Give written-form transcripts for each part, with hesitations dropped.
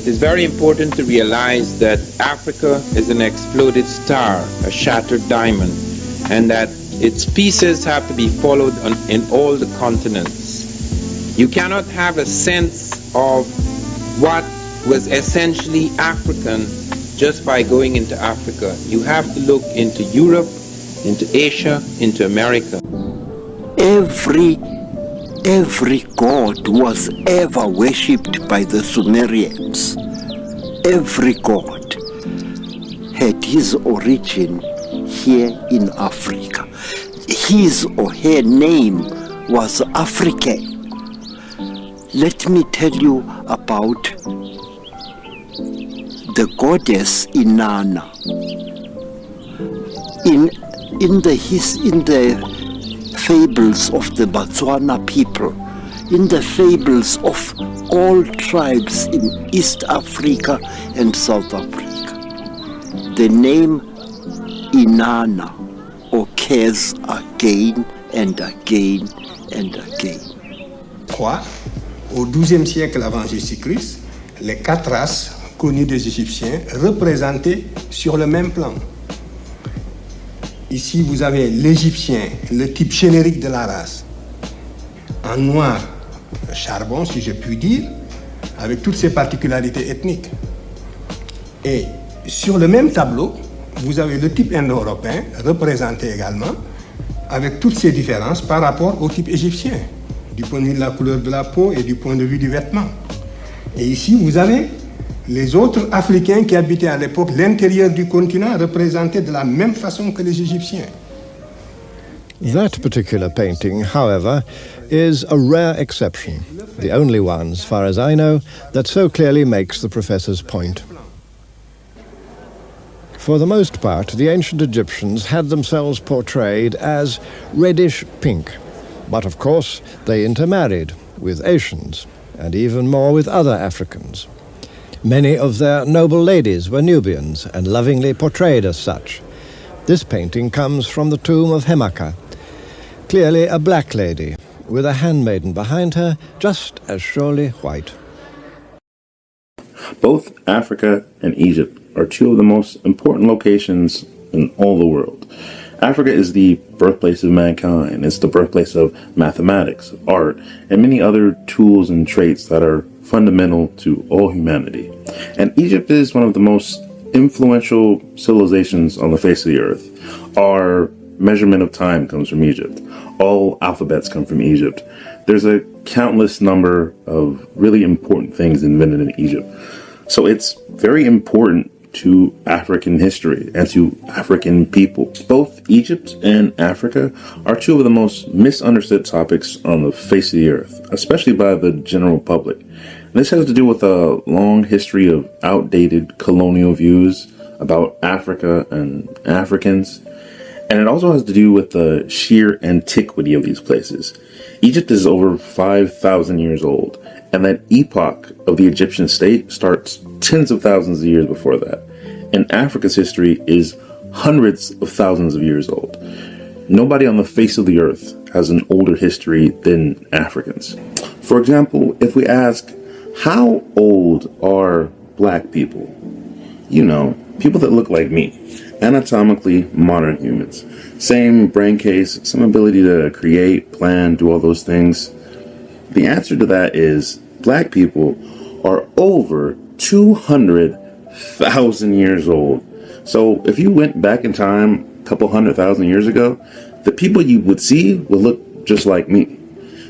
It is very important to realize that Africa is an exploded star, a shattered diamond, and that its pieces have to be followed in all the continents. You cannot have a sense of what was essentially African just by going into Africa. You have to look into Europe, into Asia, into America. Every god was ever worshipped by the Sumerians. Every god had his origin here in Africa. His or her name was African. Let me tell you about the goddess Inanna. In the fables of the Botswana people, in the fables of all tribes in East Africa and South Africa, the name Inanna occurs again and again and again. Au XIIe siècle avant Jésus-Christ, les 4 races connues des Égyptiens représentées sur le même plan. Ici, vous avez l'Égyptien, le type générique de la race, en noir, charbon, si je puis dire, avec toutes ses particularités ethniques. Et sur le même tableau, vous avez le type indo-européen, représenté également, avec toutes ses différences par rapport au type égyptien, du point de vue de la couleur de la peau et du point de vue du vêtement. Et ici, vous avez les autres Africains qui habitaient à l'époque l'intérieur du continent représentés de la même façon que les Égyptiens. That particular painting, however, is a rare exception, the only one, as far as I know, that so clearly makes the professor's point. For the most part, the ancient Egyptians had themselves portrayed as reddish pink, but of course they intermarried with Asians, and even more with other Africans. Many of their noble ladies were Nubians and lovingly portrayed as such. This painting comes from the tomb of Hemaka, clearly a black lady, with a handmaiden behind her, just as surely white. Both Africa and Egypt are two of the most important locations in all the world. Africa is the birthplace of mankind. It's the birthplace of mathematics, art, and many other tools and traits that are fundamental to all humanity. And Egypt is one of the most influential civilizations on the face of the earth. Our measurement of time comes from Egypt. All alphabets come from Egypt. There's a countless number of really important things invented in Egypt. So it's very important to African history and to African people. Both Egypt and Africa are two of the most misunderstood topics on the face of the earth, especially by the general public. And this has to do with a long history of outdated colonial views about Africa and Africans. And it also has to do with the sheer antiquity of these places. Egypt is over 5,000 years old, and that epoch of the Egyptian state starts tens of thousands of years before that. And Africa's history is hundreds of thousands of years old. Nobody on the face of the earth has an older history than Africans. For example, if we ask, how old are black people? You know, people that look like me. Anatomically modern humans. Same brain case, some ability to create, plan, do all those things. The answer to that is black people are over 200,000 years old. So if you went back in time a couple 100,000 years ago, the people you would see would look just like me.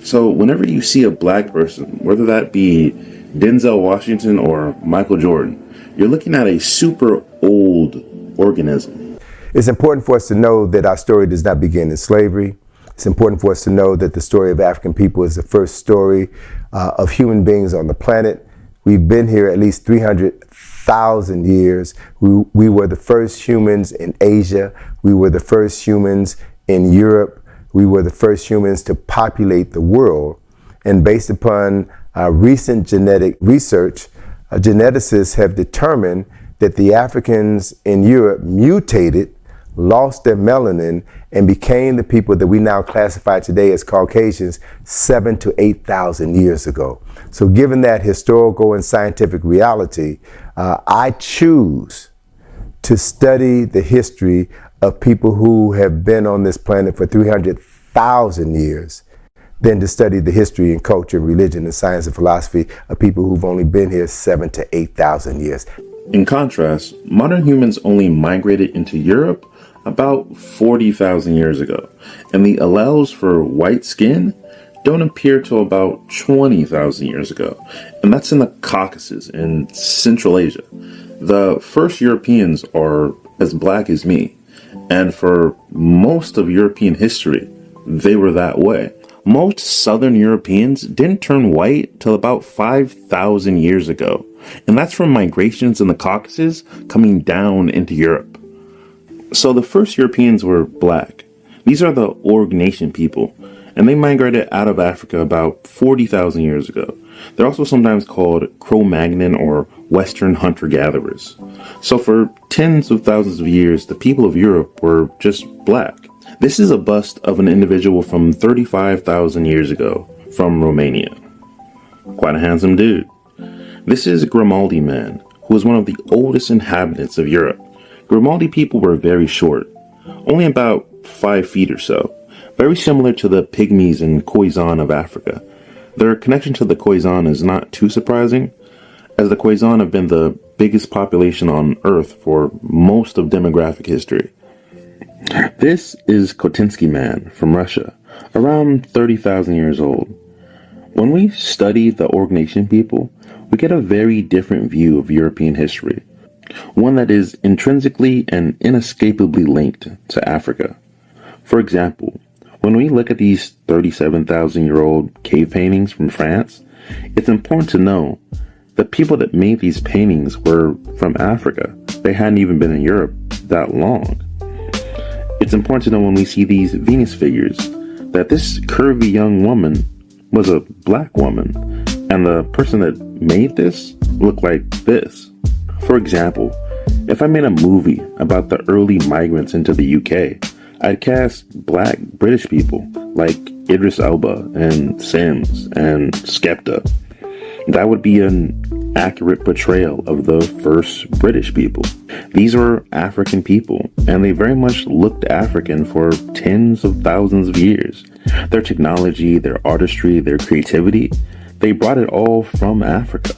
So whenever you see a black person, whether that be Denzel Washington or Michael Jordan, you're looking at a super old organism. It's important for us to know that our story does not begin in slavery. It's important for us to know that the story of African people is the first story of human beings on the planet. We've been here at least 300,000 years. We were the first humans in Asia. We were the first humans in Europe. We were the first humans to populate the world. And based upon recent genetic research, geneticists have determined that the Africans in Europe mutated lost their melanin, and became the people that we now classify today as Caucasians 7,000 to 8,000 years ago. So given that historical and scientific reality, I choose to study the history of people who have been on this planet for 300,000 years than to study the history and culture, religion, and science and philosophy of people who've only been here 7,000 to 8,000 years. In contrast, modern humans only migrated into Europe about 40,000 years ago, and the alleles for white skin don't appear till about 20,000 years ago, and that's in the Caucasus in Central Asia. The first Europeans are as black as me, and for most of European history, they were that way. Most Southern Europeans didn't turn white till about 5,000 years ago, and that's from migrations in the Caucasus coming down into Europe. So the first Europeans were black. These are the Org Nation people, and they migrated out of Africa about 40,000 years ago. They're also sometimes called Cro-Magnon or Western hunter-gatherers. So for tens of thousands of years, the people of Europe were just black. This is a bust of an individual from 35,000 years ago from Romania. Quite a handsome dude. This is Grimaldi man, who was one of the oldest inhabitants of Europe. Grimaldi people were very short, only about 5 feet or so, very similar to the Pygmies and Khoisan of Africa. Their connection to the Khoisan is not too surprising, as the Khoisan have been the biggest population on Earth for most of demographic history. This is Kotinsky man from Russia, around 30,000 years old. When we study the Org Nation people, we get a very different view of European history, one that is intrinsically and inescapably linked to Africa. For example, when we look at these 37,000-year-old cave paintings from France, it's important to know the people that made these paintings were from Africa. They hadn't even been in Europe that long. It's important to know when we see these Venus figures that this curvy young woman was a black woman, and the person that made this looked like this. For example, if I made a movie about the early migrants into the UK, I'd cast black British people like Idris Elba and Sims and Skepta. That would be an accurate portrayal of the first British people. These were African people, and they very much looked African for tens of thousands of years. Their technology, their artistry, their creativity, they brought it all from Africa.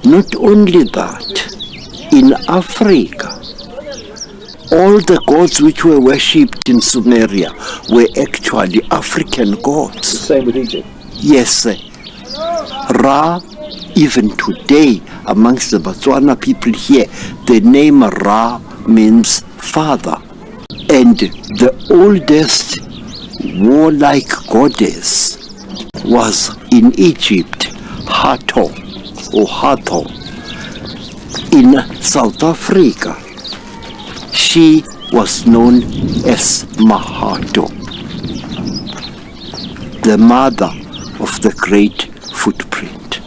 Not only that, in Africa, all the gods which were worshipped in Sumeria were actually African gods. Same with Egypt. Yes. Ra, even today, amongst the Botswana people here, the name Ra means father. And the oldest warlike goddess was in Egypt, Hathor or Hathor. In South Africa, she was known as Mahato, the mother of the great footprint.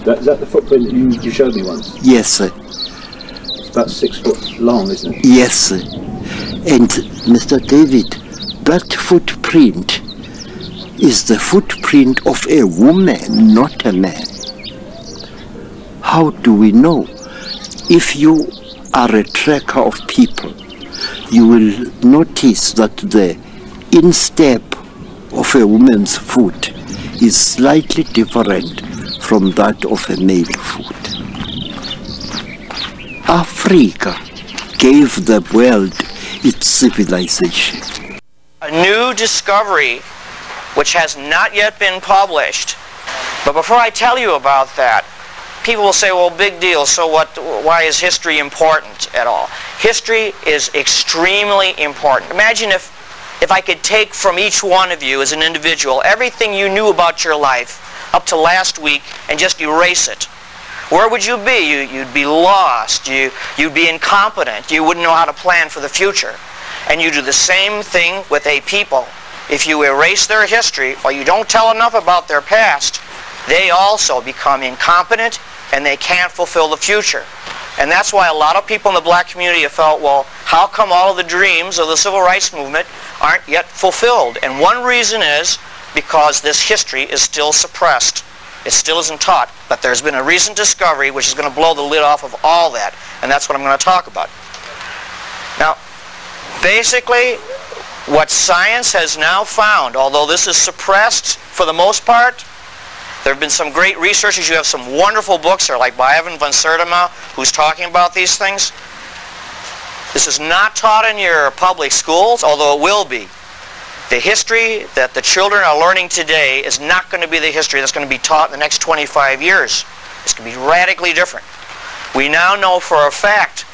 Is that the footprint that you showed me once? Yes, sir. It's about 6 foot long, isn't it? Yes, sir. And Mr. David, that footprint is the footprint of a woman, not a man. How do we know? If you are a tracker of people, you will notice that the instep of a woman's foot is slightly different from that of a male foot. Africa gave the world its civilization. A new discovery which has not yet been published. But before I tell you about that, people will say, well, big deal, so what? Why is history important at all? History is extremely important. Imagine if I could take from each one of you as an individual everything you knew about your life up to last week and just erase it. Where would you be? You'd be lost. You'd be incompetent. You wouldn't know how to plan for the future. And you do the same thing with a people. If you erase their history or you don't tell enough about their past, they also become incompetent and they can't fulfill the future. And that's why a lot of people in the black community have felt, well, how come all of the dreams of the civil rights movement aren't yet fulfilled? And one reason is because this history is still suppressed. It still isn't taught. But there's been a recent discovery which is going to blow the lid off of all that. And that's what I'm going to talk about. Now, basically, what science has now found, although this is suppressed for the most part, there have been some great researchers. You have some wonderful books there, like by Ivan Van Sertima, who's talking about these things. This is not taught in your public schools, although it will be. The history that the children are learning today is not going to be the history that's going to be taught in the next 25 years. It's going to be radically different. We now know for a fact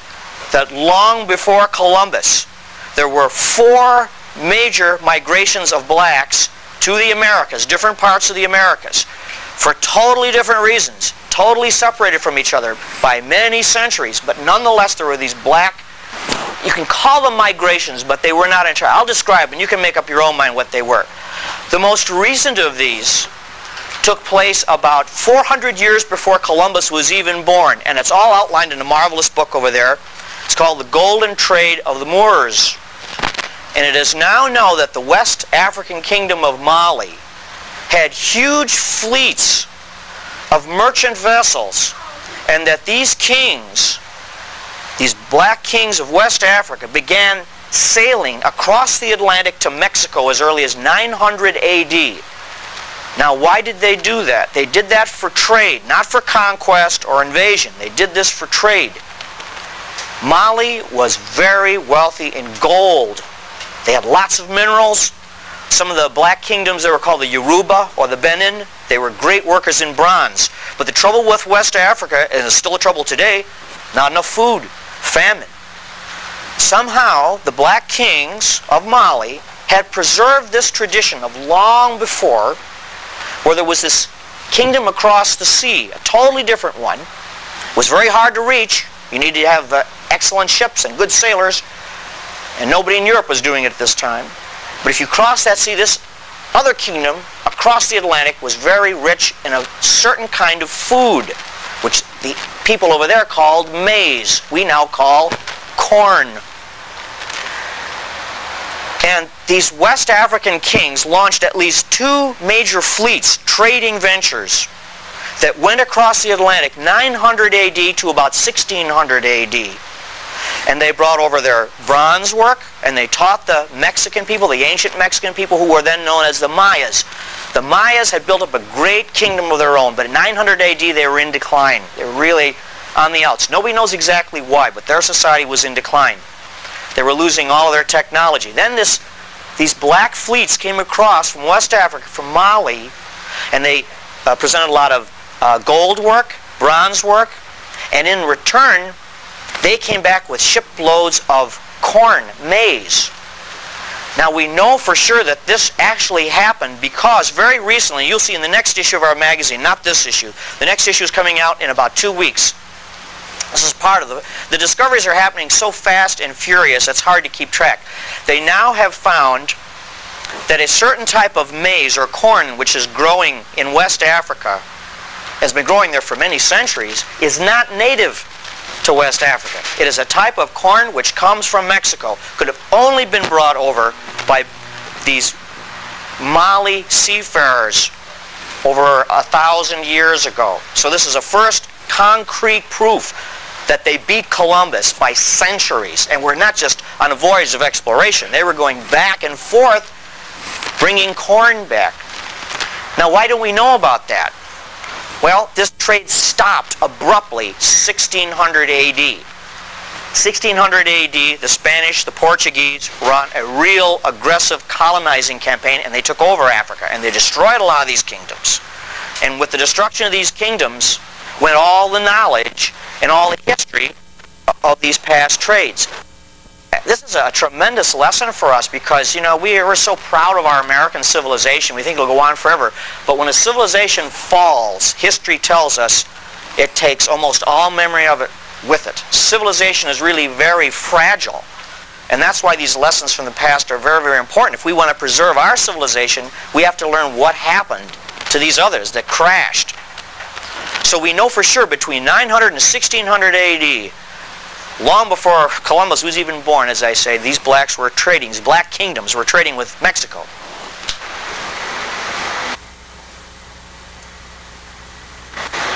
that long before Columbus, there were 4 major migrations of blacks to the Americas, different parts of the Americas, for totally different reasons, totally separated from each other by many centuries. But nonetheless, there were these black, you can call them migrations, but they were not in charge. I'll describe, and you can make up your own mind what they were. The most recent of these took place about 400 years before Columbus was even born, and it's all outlined in a marvelous book over there. It's called The Golden Trade of the Moors. And it is now known that the West African Kingdom of Mali had huge fleets of merchant vessels, and that these kings, these black kings of West Africa, began sailing across the Atlantic to Mexico as early as 900 AD. Now, why did they do that? They did that for trade, not for conquest or invasion. They did this for trade. Mali was very wealthy in gold. They had lots of minerals. Some of the black kingdoms, they were called the Yoruba or the Benin. They were great workers in bronze. But the trouble with West Africa, and it's still a trouble today, not enough food, famine. Somehow, the black kings of Mali had preserved this tradition of long before, where there was this kingdom across the sea, a totally different one. It was very hard to reach. You needed to have excellent ships and good sailors, and nobody in Europe was doing it at this time. But if you cross that sea, this other kingdom across the Atlantic was very rich in a certain kind of food, which the people over there called maize. We now call corn. And these West African kings launched at least 2 major fleets, trading ventures, that went across the Atlantic 900 AD to about 1600 AD. And they brought over their bronze work, and they taught the Mexican people, the ancient Mexican people, who were then known as the Mayas. The Mayas had built up a great kingdom of their own, but in 900 AD they were in decline. They were really on the outs. Nobody knows exactly why, but their society was in decline. They were losing all of their technology. Then these black fleets came across from West Africa, from Mali, and they presented a lot of gold work, bronze work, and in return, they came back with shiploads of corn, maize. Now we know for sure that this actually happened because very recently, you'll see in the next issue of our magazine, not this issue, the next issue is coming out in about 2 weeks. This is part of the discoveries are happening so fast and furious, it's hard to keep track. They now have found that a certain type of maize or corn which is growing in West Africa, has been growing there for many centuries, is not native to West Africa. It is a type of corn which comes from Mexico. Could have only been brought over by these Mali seafarers over 1,000 years ago. So this is a first concrete proof that they beat Columbus by centuries. And we're not just on a voyage of exploration. They were going back and forth, bringing corn back. Now, why do we know about that? Well, this trade stopped abruptly 1600 AD. 1600 AD, the Spanish, the Portuguese run a real aggressive colonizing campaign, and they took over Africa, and they destroyed a lot of these kingdoms. And with the destruction of these kingdoms went all the knowledge and all the history of these past trades. This is a tremendous lesson for us because, we're so proud of our American civilization. We think it'll go on forever. But when a civilization falls, history tells us it takes almost all memory of it with it. Civilization is really very fragile. And that's why these lessons from the past are very, very important. If we want to preserve our civilization, we have to learn what happened to these others that crashed. So we know for sure between 900 and 1600 AD, long before Columbus was even born, as I say, these blacks were trading, these black kingdoms were trading with Mexico.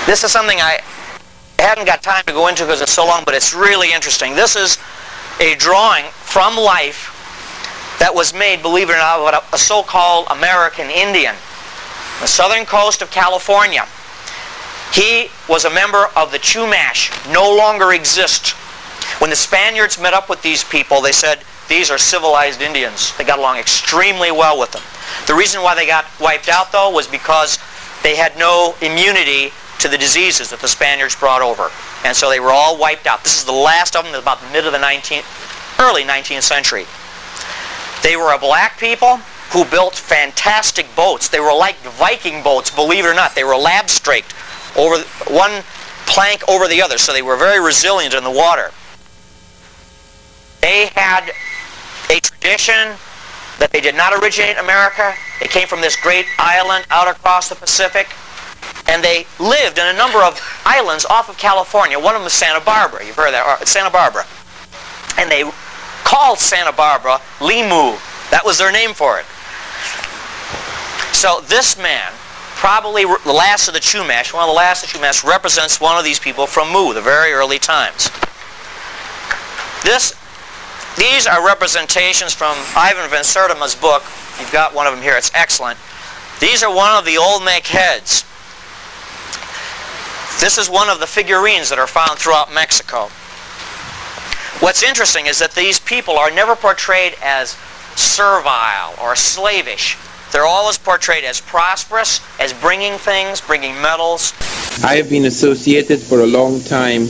This is something I hadn't got time to go into because it's so long, but it's really interesting. This is a drawing from life that was made, believe it or not, by a so-called American Indian, the southern coast of California. He was a member of the Chumash, no longer exist. When the Spaniards met up with these people, they said, these are civilized Indians. They got along extremely well with them. The reason why they got wiped out, though, was because they had no immunity to the diseases that the Spaniards brought over. And so they were all wiped out. This is the last of them, about the mid of the early 19th century. They were a black people who built fantastic boats. They were like Viking boats, believe it or not. They were lab-straked, over one plank over the other, so they were very resilient in the water. They had a tradition that they did not originate in America. They came from this great island out across the Pacific, and they lived in a number of islands off of California. One of them was Santa Barbara. You've heard of that, Santa Barbara. And they called Santa Barbara Limu. That was their name for it. So this man, probably the last of the Chumash, one of the last of the Chumash, represents one of these people from Mu, the very early times. These are representations from Ivan Van Sertima's book. You've got one of them here. It's excellent. These are one of the Olmec heads. This is one of the figurines that are found throughout Mexico. What's interesting is that these people are never portrayed as servile or slavish. They're always portrayed as prosperous, as bringing things, bringing metals. I have been associated for a long time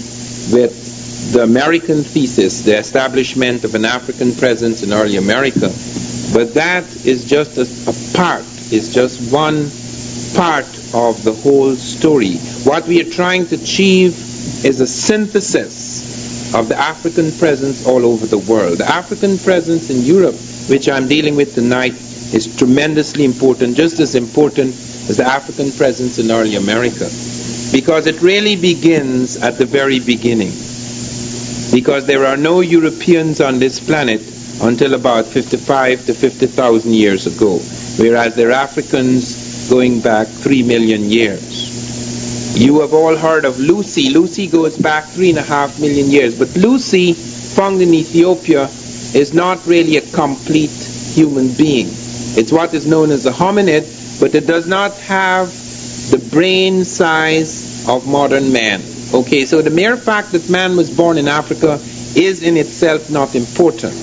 with the American thesis, the establishment of an African presence in early America. But that is just a part, it's just one part of the whole story. What we are trying to achieve is a synthesis of the African presence all over the world. The African presence in Europe, which I'm dealing with tonight, is tremendously important, just as important as the African presence in early America. Because it really begins at the very beginning. Because there are no Europeans on this planet until about 55 to 50,000 years ago, whereas there are Africans going back 3 million years. You have all heard of Lucy. Lucy goes back 3.5 million years, but Lucy, found in Ethiopia, is not really a complete human being. It's what is known as a hominid, but it does not have the brain size of modern man. Okay, so the mere fact that man was born in Africa is in itself not important.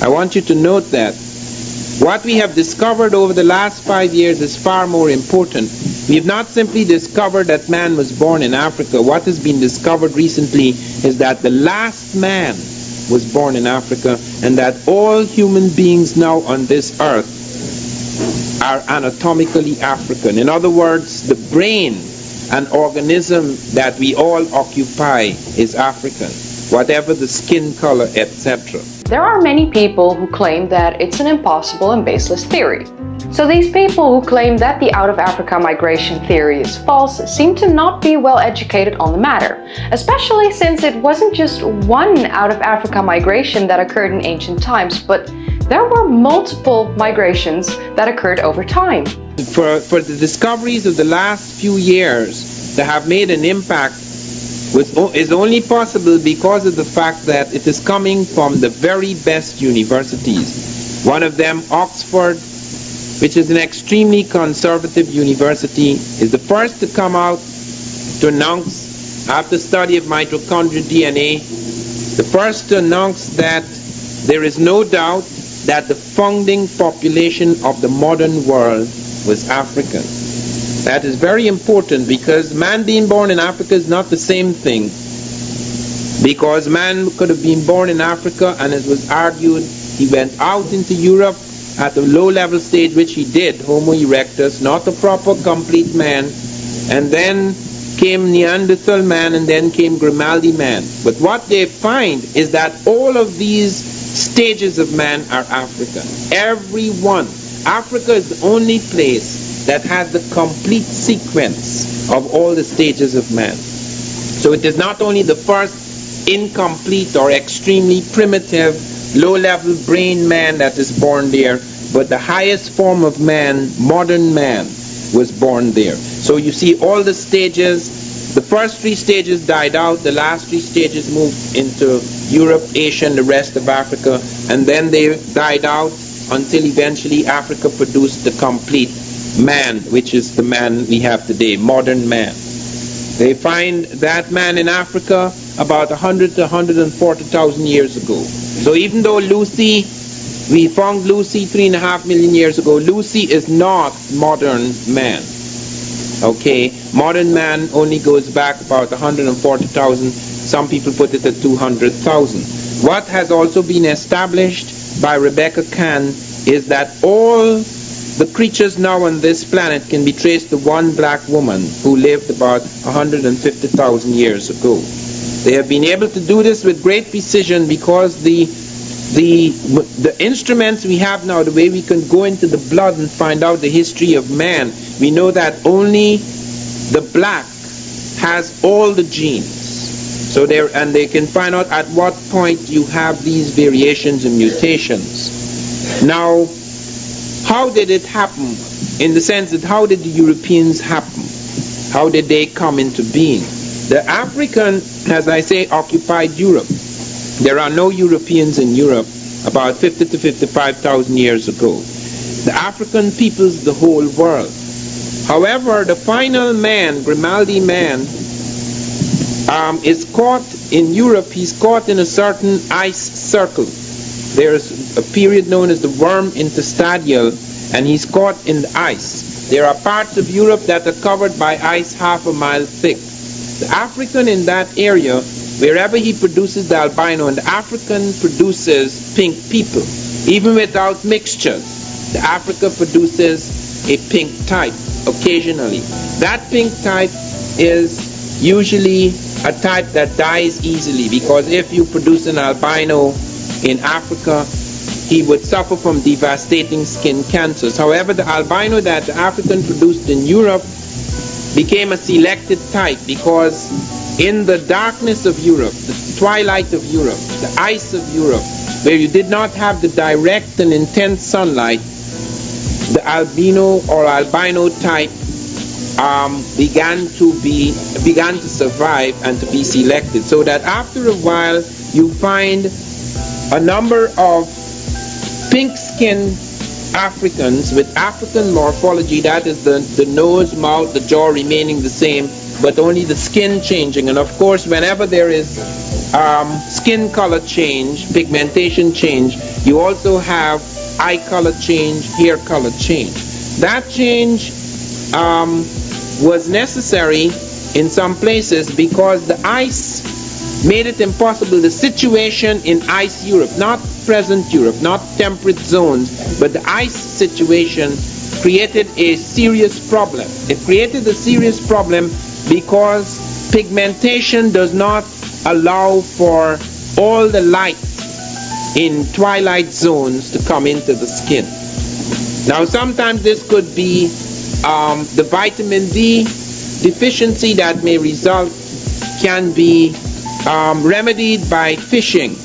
I want you to note that. What we have discovered over the last 5 years is far more important. We have not simply discovered that man was born in Africa. What has been discovered recently is that the last man was born in Africa, and that all human beings now on this earth are anatomically African. In other words, the brain, an organism that we all occupy, is African, whatever the skin color, etc. There are many people who claim that it's an impossible and baseless theory. So these people who claim that the out-of-Africa migration theory is false seem to not be well educated on the matter, especially since it wasn't just one out-of-Africa migration that occurred in ancient times, but there were multiple migrations that occurred over time. For the discoveries of the last few years that have made an impact is only possible because of the fact that it is coming from the very best universities. One of them, Oxford, which is an extremely conservative university, is the first to come out to announce, after study of mitochondrial DNA, the first to announce that there is no doubt that the founding population of the modern world was African. That is very important because man being born in Africa is not the same thing. Because man could have been born in Africa, and it was argued he went out into Europe at a low-level stage, which he did, Homo erectus, not a proper complete man, and then came Neanderthal man, and then came Grimaldi man. But what they find is that all of these stages of man are African. Every one. Africa is the only place that has the complete sequence of all the stages of man. So it is not only the first incomplete or extremely primitive, low-level brain man that is born there, but the highest form of man, modern man, was born there. So you see all the stages. The first three stages died out, the last three stages moved into Europe, Asia, and the rest of Africa, and then they died out until eventually Africa produced the complete man, which is the man we have today, modern man. They find that man in Africa about 100 to 140,000 years ago. So even though Lucy, we found Lucy 3.5 million years ago, Lucy is not modern man. Okay, modern man only goes back about 140,000. Some people put it at 200,000. What has also been established by Rebecca Cann is that all the creatures now on this planet can be traced to one black woman who lived about 150,000 years ago. They have been able to do this with great precision because the instruments we have now, the way we can go into the blood and find out the history of man, we know that only the black has all the genes. So they can find out at what point you have these variations and mutations. Now, how did it happen? In the sense that how did the Europeans happen? How did they come into being? The African, as I say, occupied Europe. There are no Europeans in Europe about 50 to 55,000 years ago. The African peoples the whole world. However, the final man, Grimaldi man, is caught in Europe. He's caught in a certain ice circle. There's a period known as the worm interstadial, and he's caught in the ice. There are parts of Europe that are covered by ice half a mile thick. The African in that area, wherever he produces the albino, and the African produces pink people, even without mixtures. The Africa produces a pink type occasionally. That pink type is usually a type that dies easily, because if you produce an albino in Africa, he would suffer from devastating skin cancers. However, the albino that the African produced in Europe became a selected type, because in the darkness of Europe, the twilight of Europe, the ice of Europe, where you did not have the direct and intense sunlight, the albino or albino type began to survive and to be selected. So that after a while, you find a number of pink-skinned Africans with African morphology, that is the nose, mouth, the jaw remaining the same, but only the skin changing. And of course, whenever there is skin color change, pigmentation change, you also have eye color change, hair color change. That change was necessary in some places because the ice made it impossible. The situation in ice Europe, not present Europe, not temperate zones, but the ice situation created a serious problem. It created a serious problem because pigmentation does not allow for all the light in twilight zones to come into the skin. Now sometimes this could be the vitamin D deficiency that may result can be remedied by fishing.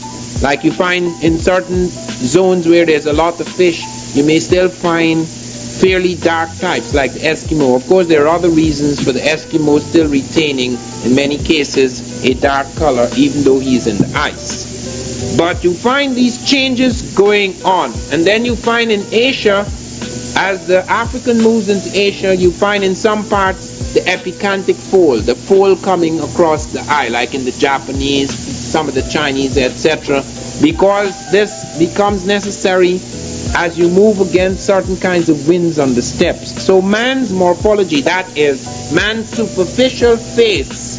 Like you find in certain zones where there's a lot of fish, you may still find fairly dark types like the Eskimo. Of course, there are other reasons for the Eskimo still retaining, in many cases, a dark color even though he's in the ice. But you find these changes going on. And then you find in Asia, as the African moves into Asia, you find in some parts the epicantic fold, the fold coming across the eye, like in the Japanese, some of the Chinese, etc. Because this becomes necessary as you move against certain kinds of winds on the steppes. So man's morphology, that is, man's superficial face,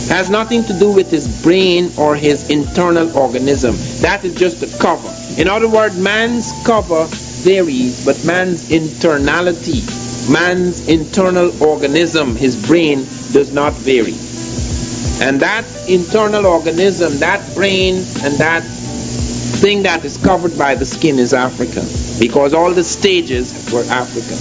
has nothing to do with his brain or his internal organism. That is just a cover. In other words, man's cover varies, but man's internality, man's internal organism, his brain, does not vary. And that internal organism, that brain, and that thing that is covered by the skin is African, because all the stages were African.